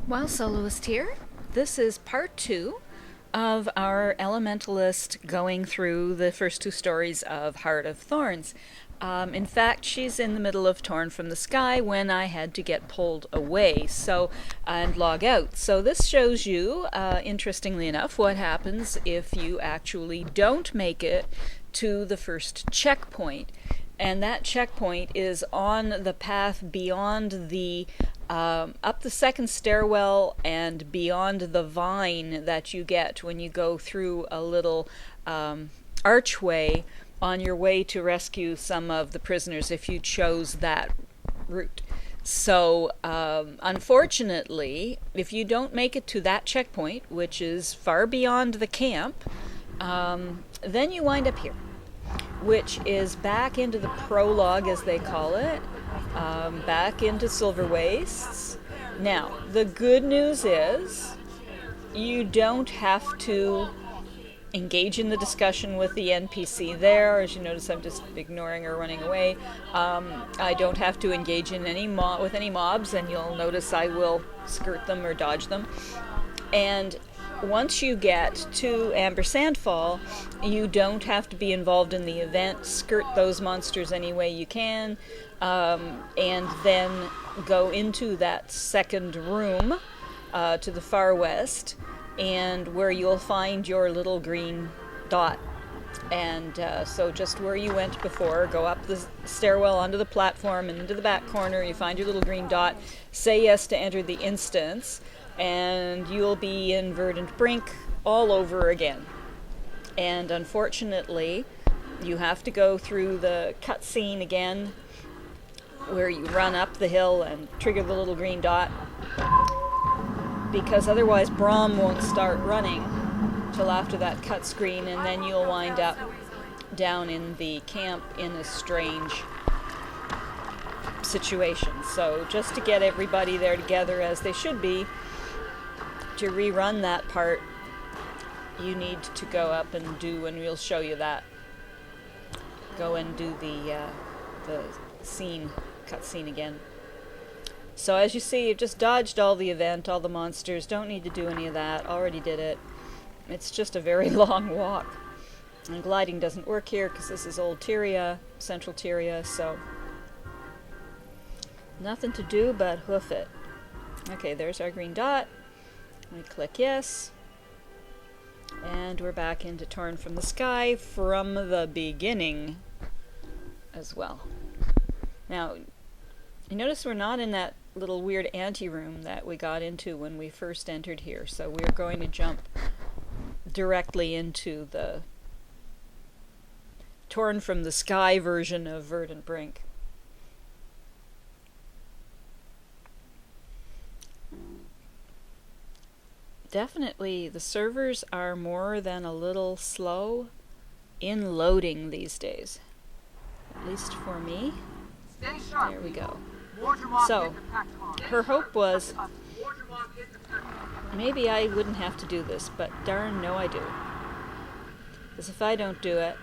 Wowsoloist here. This is part 2 of our Elementalist going through the first 2 stories of Heart of Thorns. In fact, she's in the middle of Torn from the Sky when I had to get pulled away and log out. So this shows you, interestingly enough, what happens if you actually don't make it to the first checkpoint. And that checkpoint is on the path beyond the up the second stairwell and beyond the vine that you get when you go through a little archway on your way to rescue some of the prisoners if you chose that route. So unfortunately, if you don't make it to that checkpoint, which is far beyond the camp, then you wind up here, which is back into the prologue, as they call it, back into Silver Wastes. Now, the good news is you don't have to engage in the discussion with the NPC there. As you notice, I'm just ignoring or running away. I don't have to engage in with any mobs, and you'll notice I will skirt them or dodge them. And once you get to Amber Sandfall, you don't have to be involved in the event. Skirt those monsters any way you can, and then go into that second room to the far west, and where you'll find your little green dot. And so just where you went before, go up the stairwell onto the platform and into the back corner, you find your little green dot, say yes to enter the instance, and you'll be in Verdant Brink all over again. And unfortunately, you have to go through the cutscene again, where you run up the hill and trigger the little green dot, because otherwise Brahm won't start running till after that cut screen, and then you'll wind up down in the camp in a strange situation. So just to get everybody there together as they should be, to rerun that part, you need to go up and do, and we'll show you that, go and do the cutscene again. So as you see, you've just dodged all the event, all the monsters. Don't need to do any of that. Already did it. It's just a very long walk. And gliding doesn't work here because this is old Tyria, central Tyria, so nothing to do but hoof it. Okay, there's our green dot. We click yes. And we're back into Torn from the Sky from the beginning as well. Now, you notice we're not in that little weird anteroom that we got into when we first entered here, so we're going to jump directly into the Torn from the Sky version of Verdant Brink. Definitely, the servers are more than a little slow in loading these days. At least for me. There we go. So, her hope was, maybe I wouldn't have to do this, but darn no I do. Because if I don't do it,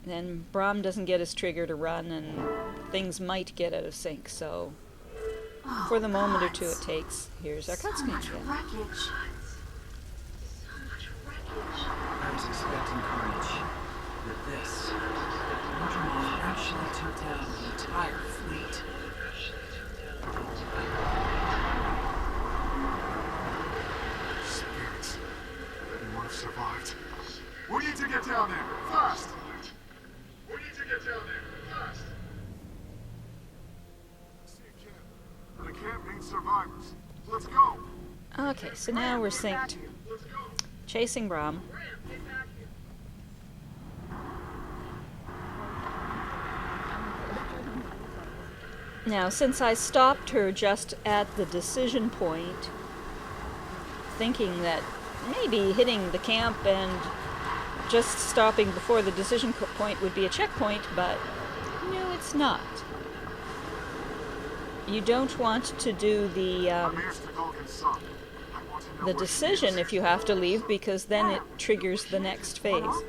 then Brahm doesn't get his trigger to run, and things might get out of sync, so for the moment or two it takes, here's our cutscene again. I was expecting carnage. With this, Ultramon actually took down the entire fleet. Spirits, you would have survived. We need to get down there, fast! We need to get down there, fast! The camp needs survivors. Let's go! Okay, so now we're synced. Chasing Brahm. Now, since I stopped her just at the decision point, thinking that maybe hitting the camp and just stopping before the decision point would be a checkpoint, but no, it's not. You don't want to do the decision if you have to leave, because then it triggers the next phase.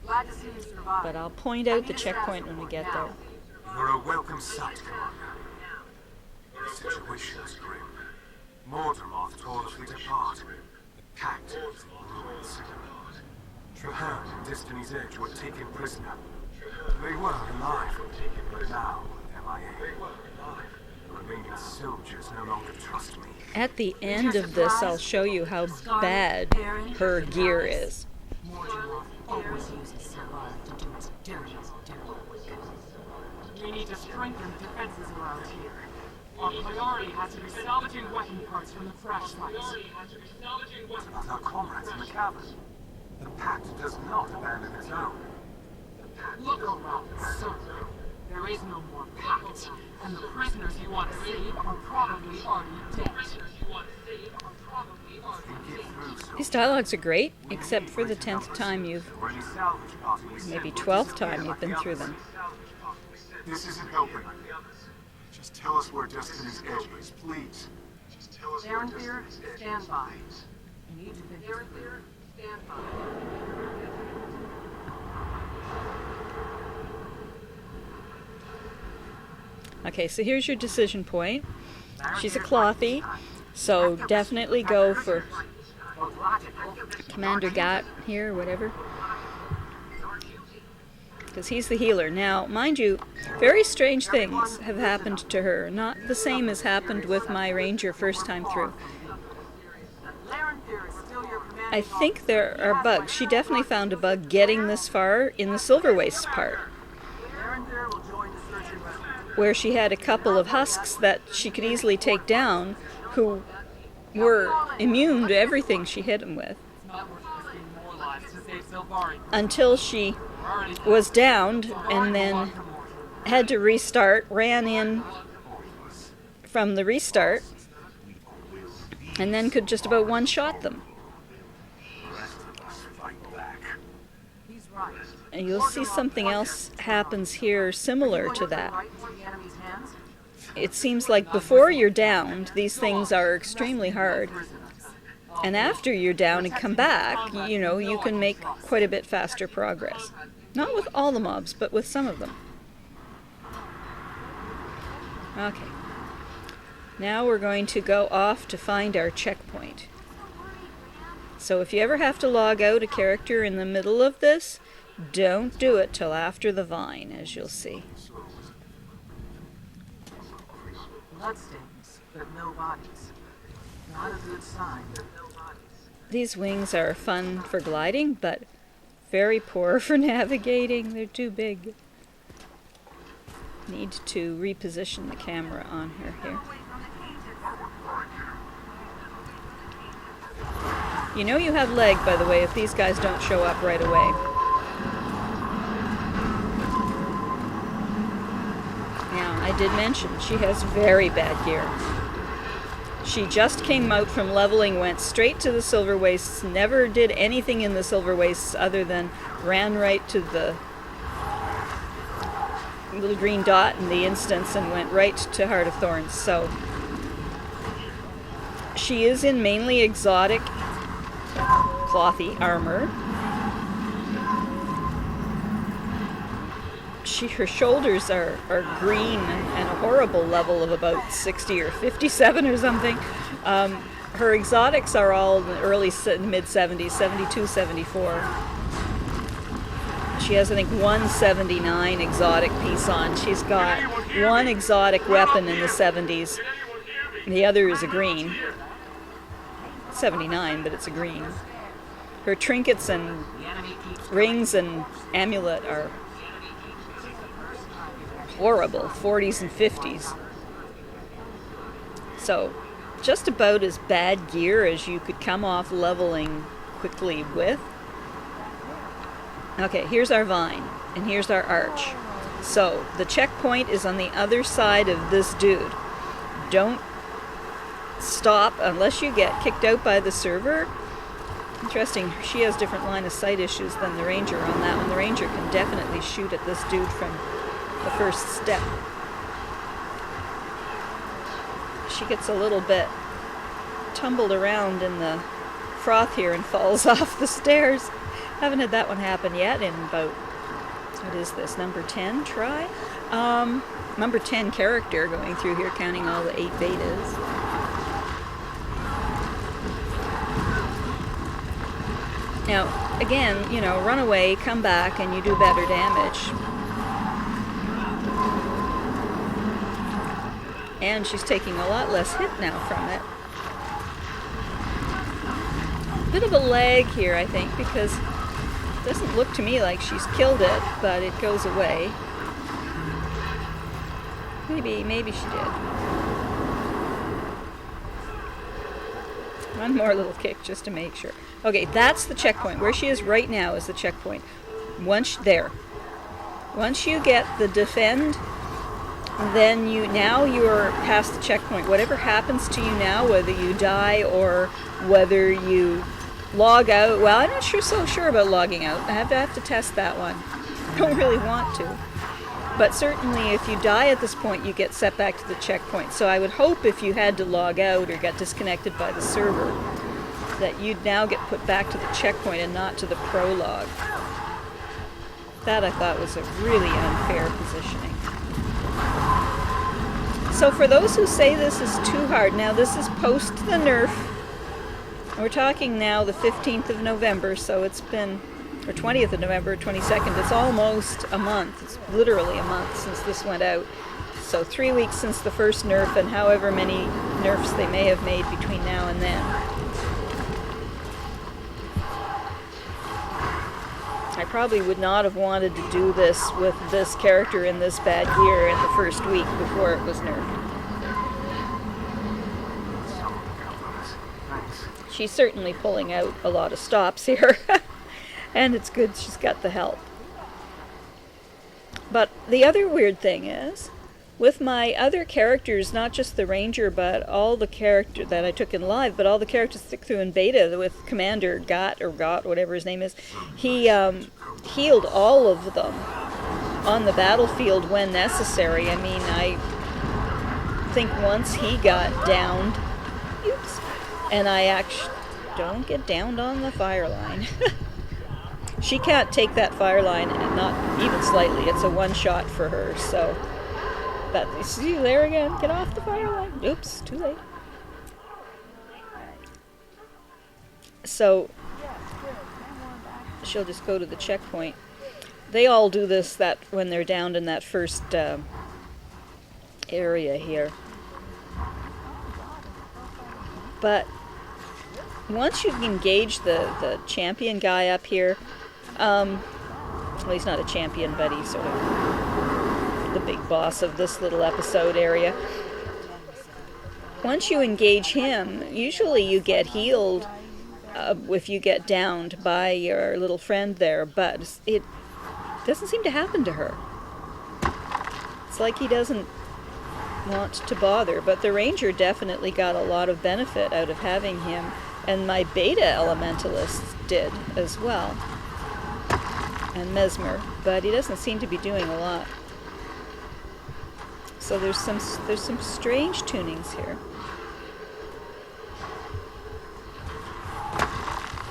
Glad to see you survive. But I'll point out the checkpoint when we get there. You're a welcome sight, Commander. The situation is grim. Mortimer tore the fleet apart. The Pact is in ruins. Traherne and Destiny's Edge were taken prisoner. They were alive, but now they're MIA. The remaining soldiers no longer trust me. At the end of this, I'll show you how bad her gear is. Mortimer always uses Savard to do its dirtiest dirty. We need to strengthen the defenses around here. Our priority has to be salvaging weapon parts from the crash sites. What about our comrades in the cavern? The Pact does not abandon its own. Look around the circle. There is no more pact, and the prisoners you want to save are probably already dead. Think it through, so These dialogues are great, except for the 10th time for any salvage party we send maybe will 12th disappear time you've like been the through others. them. This isn't helping. Just tell us where Destiny's Edge is, please. Just tell us where Their stand by. You need to be stand by. Okay, so here's your decision point. She's a clothy, so definitely go for Commander Gat here, whatever. Because he's the healer. Now, mind you, very strange things have happened to her. Not the same as happened with my ranger first time through. I think there are bugs. She definitely found a bug getting this far in the Silver Waste part, where she had a couple of husks that she could easily take down who were immune to everything she hit them with. Until she was downed and then had to restart, ran in from the restart, and then could just about one-shot them. And you'll see something else happens here similar to that. It seems like before you're downed, these things are extremely hard. And after you're down and come back, you know, you can make quite a bit faster progress. Not with all the mobs, but with some of them. Okay. Now we're going to go off to find our checkpoint. So if you ever have to log out a character in the middle of this, don't do it till after the vine, as you'll see. Bloodstains, but no bodies. Not a good sign. These wings are fun for gliding, but very poor for navigating. They're too big. Need to reposition the camera on her here. You know you have leg, by the way, if these guys don't show up right away. Now, I did mention she has very bad gear. She just came out from leveling, went straight to the Silver Wastes, never did anything in the Silver Wastes other than ran right to the little green dot in the instance and went right to Heart of Thorns. So she is in mainly exotic clothy armor. Her shoulders are green and a horrible level of about 60 or 57 or something. Her exotics are all in the early mid-70s, 72, 74. She has, I think, 179 exotic piece on. She's got one exotic weapon in the 70s. The other is a green. 79, but it's a green. Her trinkets and rings and amulet are horrible, 40s and 50s. So, just about as bad gear as you could come off leveling quickly with. Okay, here's our vine, and here's our arch. So, the checkpoint is on the other side of this dude. Don't stop unless you get kicked out by the server. Interesting, she has different line of sight issues than the ranger on that one. The ranger can definitely shoot at this dude from the first step. She gets a little bit tumbled around in the froth here and falls off the stairs. Haven't had that one happen yet in about What is this? Number 10 try? Number 10 character going through here, counting all the 8 betas. Now, again, you know, run away, come back, and you do better damage. And she's taking a lot less hit now from it. Bit of a lag here, I think, because it doesn't look to me like she's killed it, but it goes away. Maybe she did. One more little kick just to make sure. Okay, that's the checkpoint. Where she is right now is the checkpoint. Once you get the defend, then you're past the checkpoint. Whatever happens to you now, whether you die or whether you log out, well, I'm not so sure about logging out. I have to test that one. I don't really want to. But certainly if you die at this point, you get set back to the checkpoint. So I would hope if you had to log out or got disconnected by the server, that you'd now get put back to the checkpoint and not to the prologue. That I thought was a really unfair positioning. So for those who say this is too hard, now this is post the nerf. We're talking now the 15th of November, so it's been, or 20th of November, 22nd, it's almost a month. It's literally a month since this went out. So 3 weeks since the first nerf, and however many nerfs they may have made between now and then. I probably would not have wanted to do this with this character in this bad gear in the first week before it was nerfed. She's certainly pulling out a lot of stops here. And it's good she's got the help. But the other weird thing is, with my other characters, not just the Ranger, but all the characters that I took in live, but all the characters stick through in beta with Commander Got, whatever his name is, he healed all of them on the battlefield when necessary. I mean, I think once he got downed, and I actually don't get downed on the fire line. She can't take that fire line, and not even slightly. It's a one-shot for her, so... But see you there again. Get off the fire line. Oops, too late. So, she'll just go to the checkpoint. They all do this when they're down in that first area here. But once you engage the champion guy up here, well, he's not a champion, but he's sort of the big boss of this little episode area. Once you engage him, usually you get healed if you get downed by your little friend there, but it doesn't seem to happen to her. It's like he doesn't want to bother, but the Ranger definitely got a lot of benefit out of having him, and my beta Elementalist did as well, and Mesmer, but he doesn't seem to be doing a lot. So there's some strange tunings here.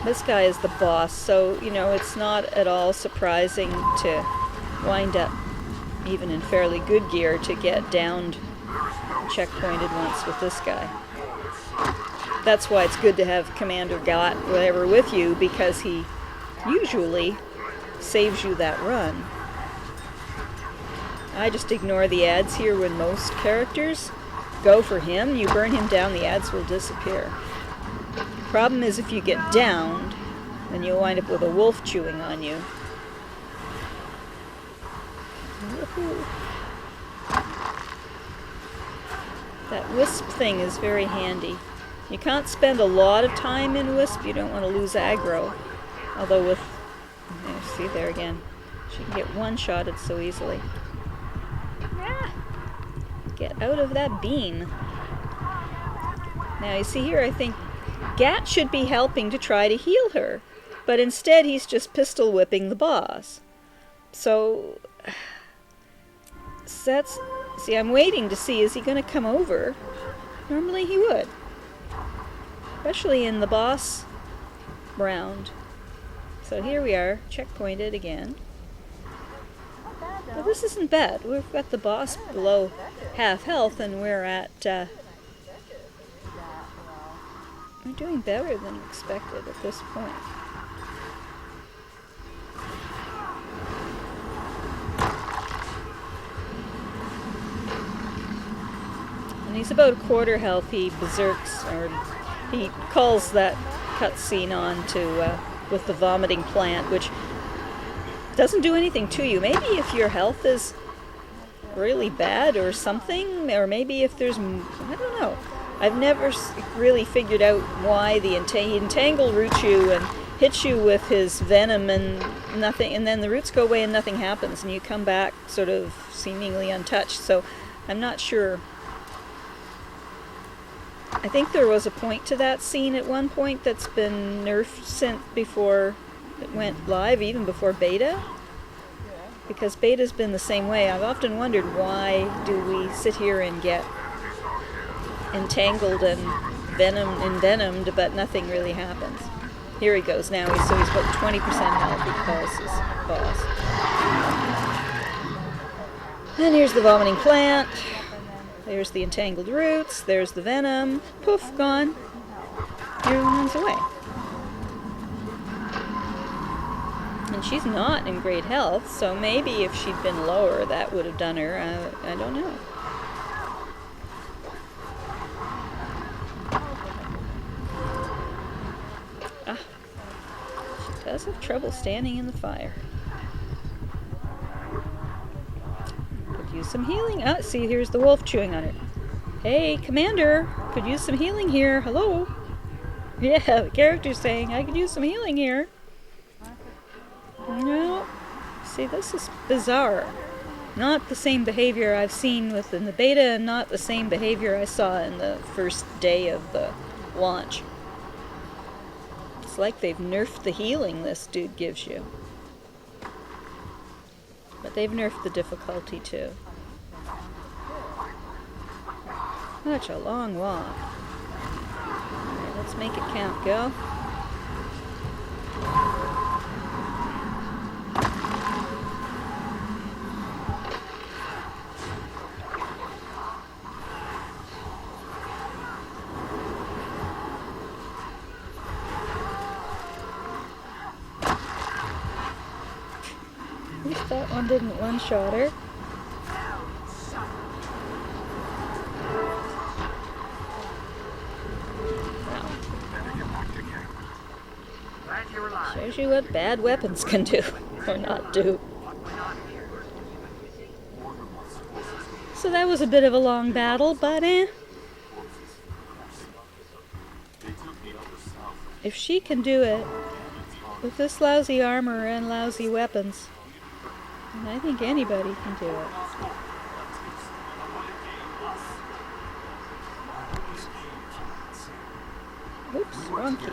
This guy is the boss, so you know it's not at all surprising to wind up even in fairly good gear to get downed, checkpointed once with this guy. That's why it's good to have Commander Got whatever with you, because he usually saves you that run. I just ignore the ads here when most characters go for him. You burn him down, the ads will disappear. Problem is if you get downed, then you'll wind up with a wolf chewing on you. Woohoo. That wisp thing is very handy. You can't spend a lot of time in wisp, you don't want to lose aggro. Although with, see there again, she can get one-shotted so easily. Ah, get out of that bean. Now you see here, I think Gat should be helping to try to heal her, but instead he's just pistol whipping the boss. So that's, see, I'm waiting to see, is he going to come over? Normally he would, especially in the boss round. So here we are, checkpointed again. this isn't bad. We've got the boss below half health, and we're at, we're doing better than expected at this point. And he's about a quarter health. He berserks, or he calls that cutscene on to, with the vomiting plant, which doesn't do anything to you. Maybe if your health is really bad or something, or maybe if there's, I don't know. I've never really figured out why he entangle roots you and hits you with his venom and nothing, and then the roots go away and nothing happens, and you come back sort of seemingly untouched. So I'm not sure. I think there was a point to that scene at one point that's been nerfed since before it went live, even before beta, because beta's been the same way. I've often wondered, why do we sit here and get entangled and envenomed, but nothing really happens. Here he goes now. So he's about 20% health. He calls his boss. And here's the vomiting plant. There's the entangled roots. There's the venom. Poof, gone. Everyone runs away. And she's not in great health, so maybe if she'd been lower, that would have done her. I don't know. Ah, she does have trouble standing in the fire. Could use some healing. Ah, see, here's the wolf chewing on her. Hey, Commander, could use some healing here. Hello? Yeah, the character's saying, I could use some healing here. No. See, this is bizarre. Not the same behavior I've seen within the beta, and not the same behavior I saw in the first day of the launch. It's like they've nerfed the healing this dude gives you. But they've nerfed the difficulty too. Such a long walk. Alright, let's make it count, girl. At least that one didn't one-shot her. Shows you what bad weapons can do, or not do. So that was a bit of a long battle, but if she can do it with this lousy armor and lousy weapons, then I think anybody can do it. Oops, wrong key.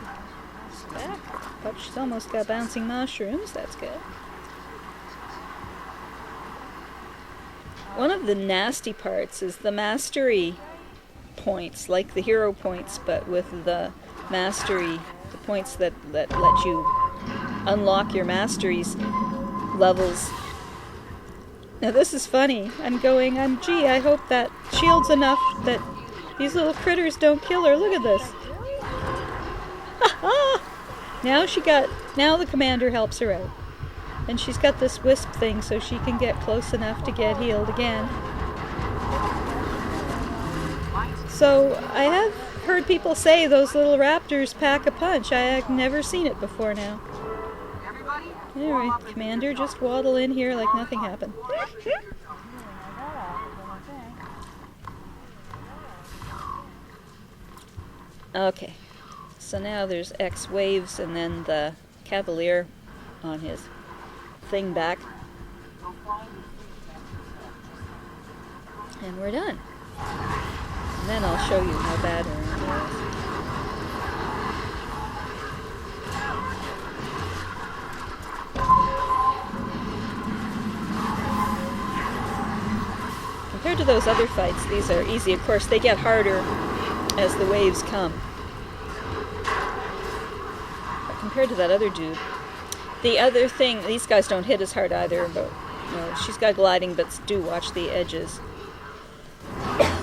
Back. Oh, she's almost got bouncing mushrooms. That's good. One of the nasty parts is the mastery points, like the hero points, but with the mastery, the points that let you unlock your masteries levels. Now this is funny. Gee, I hope that shield's enough that these little critters don't kill her. Look at this. Now the commander helps her out. And she's got this wisp thing so she can get close enough to get healed again. So I have heard people say those little raptors pack a punch. I have never seen it before now. Anyway, Commander, just waddle in here like nothing happened. Okay, so now there's X waves and then the Cavalier on his thing back. And we're done. And then I'll show you how bad her armor is. Compared to those other fights, these are easy. Of course, they get harder as the waves come. But compared to that other dude, the other thing, these guys don't hit as hard either, but No, she's got gliding, but do watch the edges.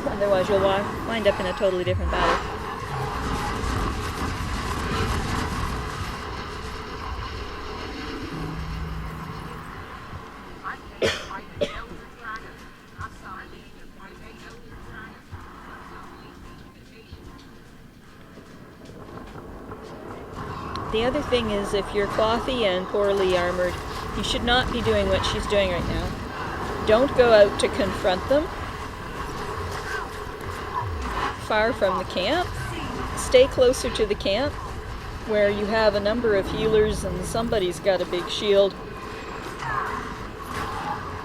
Otherwise, you'll wind up in a totally different battle. The other thing is, if you're clothy and poorly armored, you should not be doing what she's doing right now. Don't go out to confront them far from the camp. Stay closer to the camp, where you have a number of healers and somebody's got a big shield.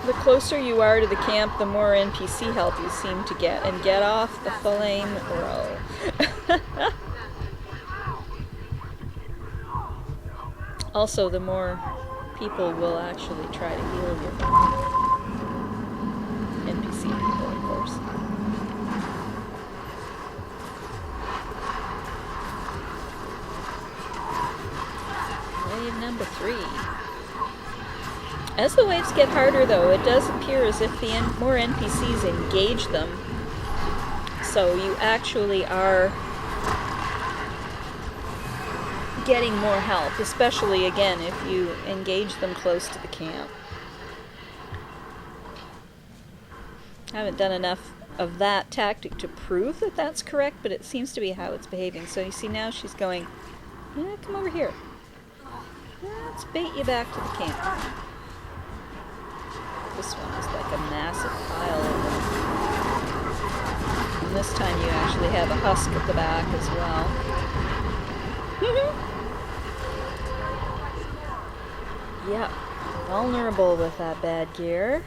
The closer you are to the camp, the more NPC help you seem to get. And get off the flame row. Also, the more people will actually try to heal you. NPC people, of course. Wave number 3. As the waves get harder, though, it does appear as if the more NPCs engage them. So you actually are getting more help, especially, again, if you engage them close to the camp. I haven't done enough of that tactic to prove that that's correct, but it seems to be how it's behaving. So you see now she's going, come over here. Let's bait you back to the camp. This one is like a massive pile of them. And this time you actually have a husk at the back as well. Yep, vulnerable with that bad gear.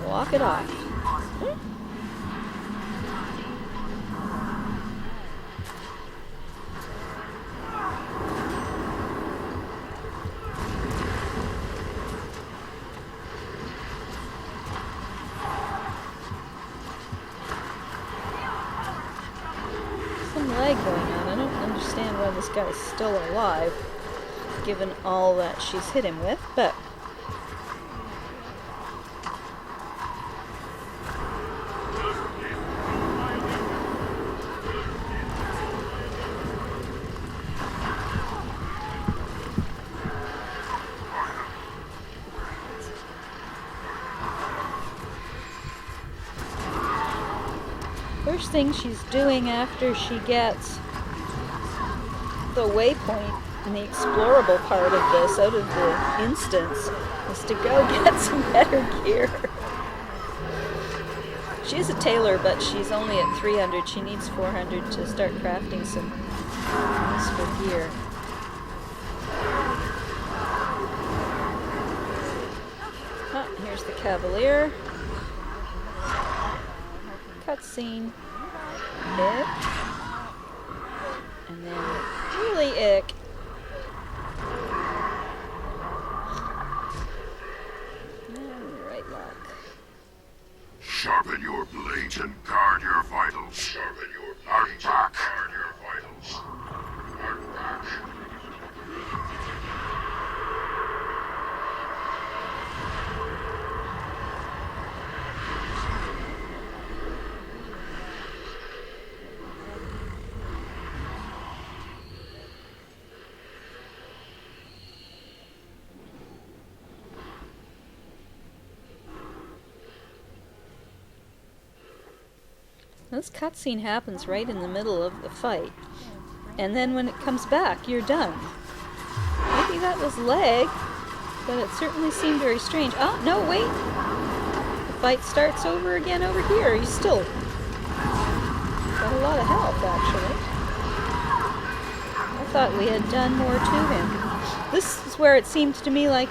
Walk it off. Some lag going on. I don't understand why this guy's still alive, given all that she's hit him with, but first thing she's doing after she gets the waypoint in the explorable part of this, out of the instance, is to go get some better gear. She's a tailor, but she's only at 300. She needs 400 to start crafting some useful gear. Here's the Cavalier. Cutscene. Ick. And then really ick. Right lock. Sharpen your blade and guard your vitals. Sharpen your blade and guard your vitals. Art back. This cutscene happens right in the middle of the fight. And then when it comes back, you're done. Maybe that was lag, but it certainly seemed very strange. Oh, no, wait! The fight starts over again over here. He's still got a lot of health, actually. I thought we had done more to him. This is where it seemed to me like,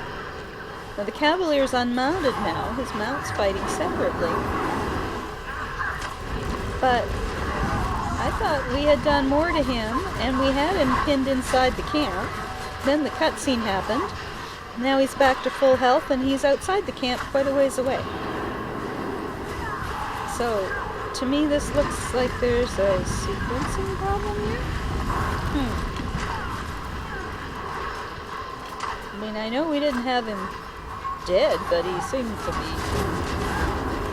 well, the Cavalier's unmounted now. His mount's fighting separately. But I thought we had done more to him, and we had him pinned inside the camp. Then the cutscene happened. Now he's back to full health, and he's outside the camp quite a ways away. So, to me this looks like there's a sequencing problem here. I mean, I know we didn't have him did, but he seemed to be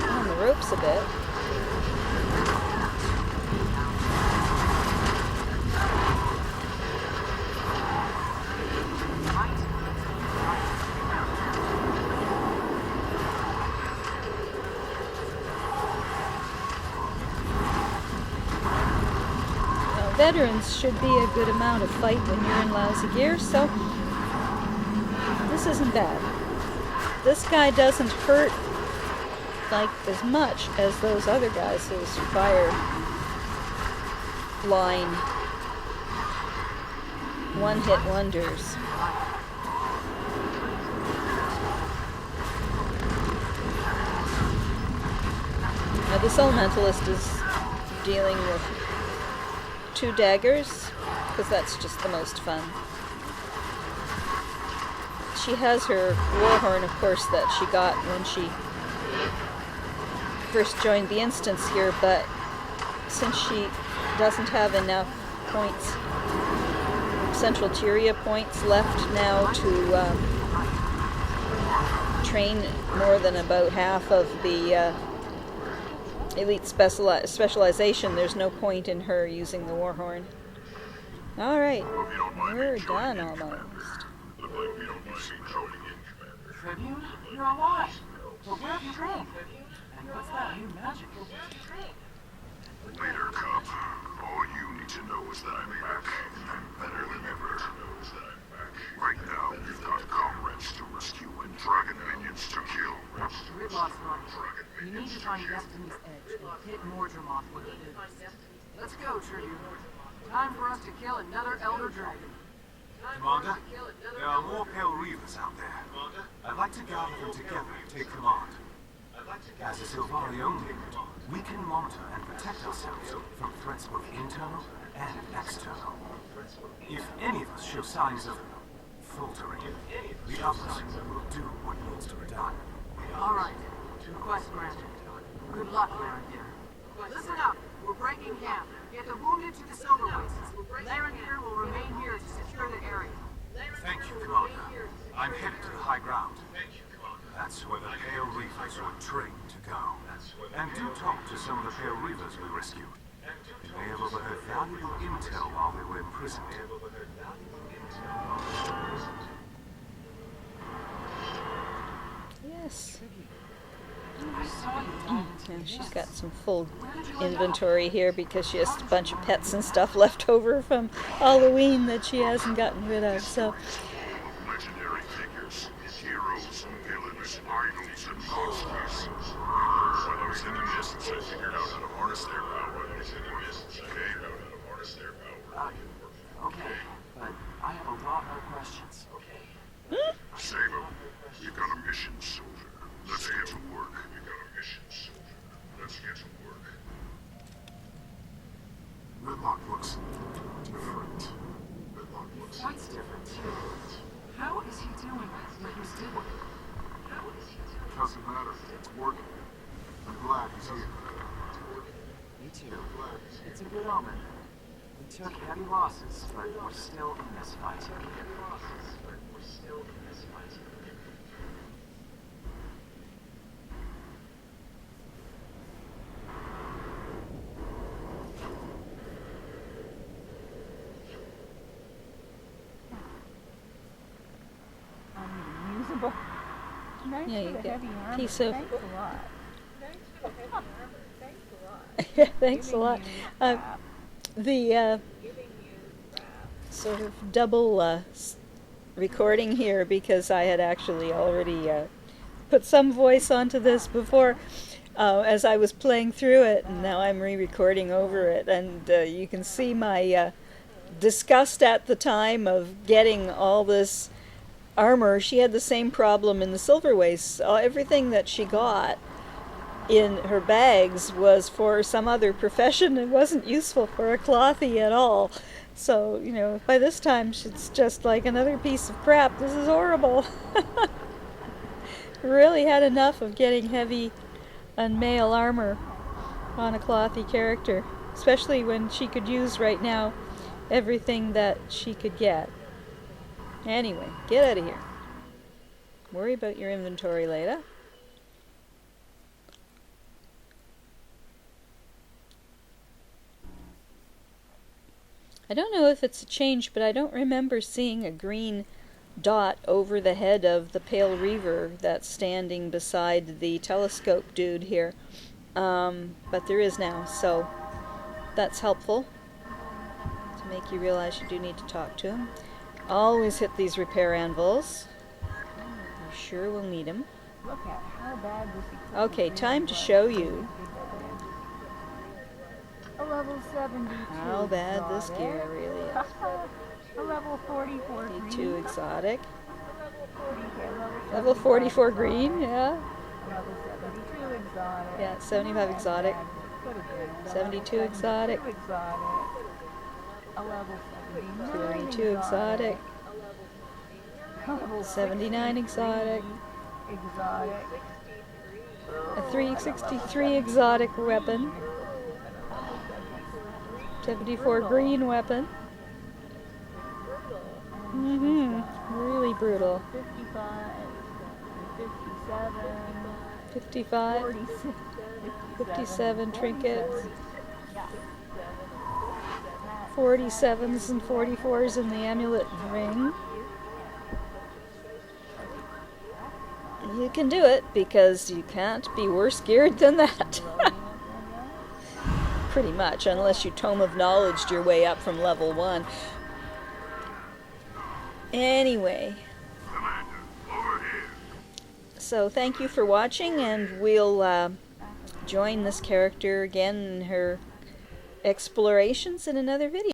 on the ropes a bit. Veterans should be a good amount of fight when you're in lousy gear, so this isn't bad. This guy doesn't hurt like as much as those other guys, those fire line one-hit wonders. Now this Elementalist is dealing with 2 daggers, because that's just the most fun. She has her warhorn, of course, that she got when she first joined the instance here, but since she doesn't have enough points, central Tyria points left now to train more than about half of the elite specialization, there's no point in her using the warhorn. Alright, we're done almost. Tribune, you're alive. Well, where have you been? And what's that new magic? Leader Cup, all you need to know is that I'm back, and I'm better than ever. Right now, we've got comrades to rescue and dragon minions to kill. Gridlock's right. You need to find Destiny's Edge and hit Mordremoth with it. Let's go, Tribune. Time for us to kill another Elder Dragon. Commander, there are more Pale Reavers out there. I'd like to gather them together and take command. As a Sylvari only, we can monitor and protect ourselves from threats both internal and external. If any of us show signs of faltering, the others will do what needs to be done. All right. Request granted. Good luck, Laren here. Listen up. We're breaking camp. Get the wounded to the silver oasis. Laren here will remain here to secure the area. Thank you, Commander. I'm headed to the high ground. That's where the Pale Reavers were trained to go. And do talk to some of the Pale Reavers we rescued. They may have overheard valuable intel while they were imprisoned. Yes. I saw you dive into And the she's abyss. got some full inventory here because she has a bunch of pets and stuff left over from Halloween that she hasn't gotten rid of, so... Legendary figures, heroes, villains, idols, and monsters. While I was in the mists, I figured out how to harness their power. Okay, but I have a lot more questions. Save 'em. You've got a mission, soldier. Let's get to work. We've got a mission, soldier. Let's get to work. Whitlock looks different. Whitlock looks What's different? How is he doing what he's doing? Doesn't matter. It's working. I'm glad he's here. Me too. It's a good omen. We took heavy losses, but we're still in this fight. Unusable. Thanks Yeah, for you the get heavy armor. piece of- Thanks a lot. Yeah, thanks a Giving lot. you The sort of double recording here, because I had actually already put some voice onto this before as I was playing through it, and now I'm re-recording over it, and you can see my disgust at the time of getting all this armor. She had the same problem in the Silverwaste. Everything that she got in her bags was for some other profession. It wasn't useful for a clothy at all. So, you know, by this time it's just like another piece of crap. This is horrible. Really had enough of getting heavy and male armor on a clothy character, especially when she could use right now everything that she could get. Anyway, get out of here. Worry about your inventory later. I don't know if it's a change, but I don't remember seeing a green dot over the head of the Pale Reaver that's standing beside the telescope dude here. But there is now, so that's helpful to make you realize you do need to talk to him. Always hit these repair anvils. You sure will need them. Look at how bad this equipment Okay, time to really show was. you A level 72 how bad this exotic. gear really is. A level 44 green. 52 exotic. Okay, Level 44 green, yeah. Level 72 exotic. Yeah, 75 exotic. Could have been. Level 72 exotic. 72 exotic. A level 79 32 exotic. Level 79 exotic. Exotic. A 363 exotic weapon. 74 green weapon. Really brutal. 55. 57. 55. 46. 57 trinkets. 47s and 44s in the amulet ring. You can do it because you can't be worse geared than that. Pretty much, unless you Tome of Knowledged your way up from level 1. Anyway. So thank you for watching, and we'll join this character again in her explorations in another video.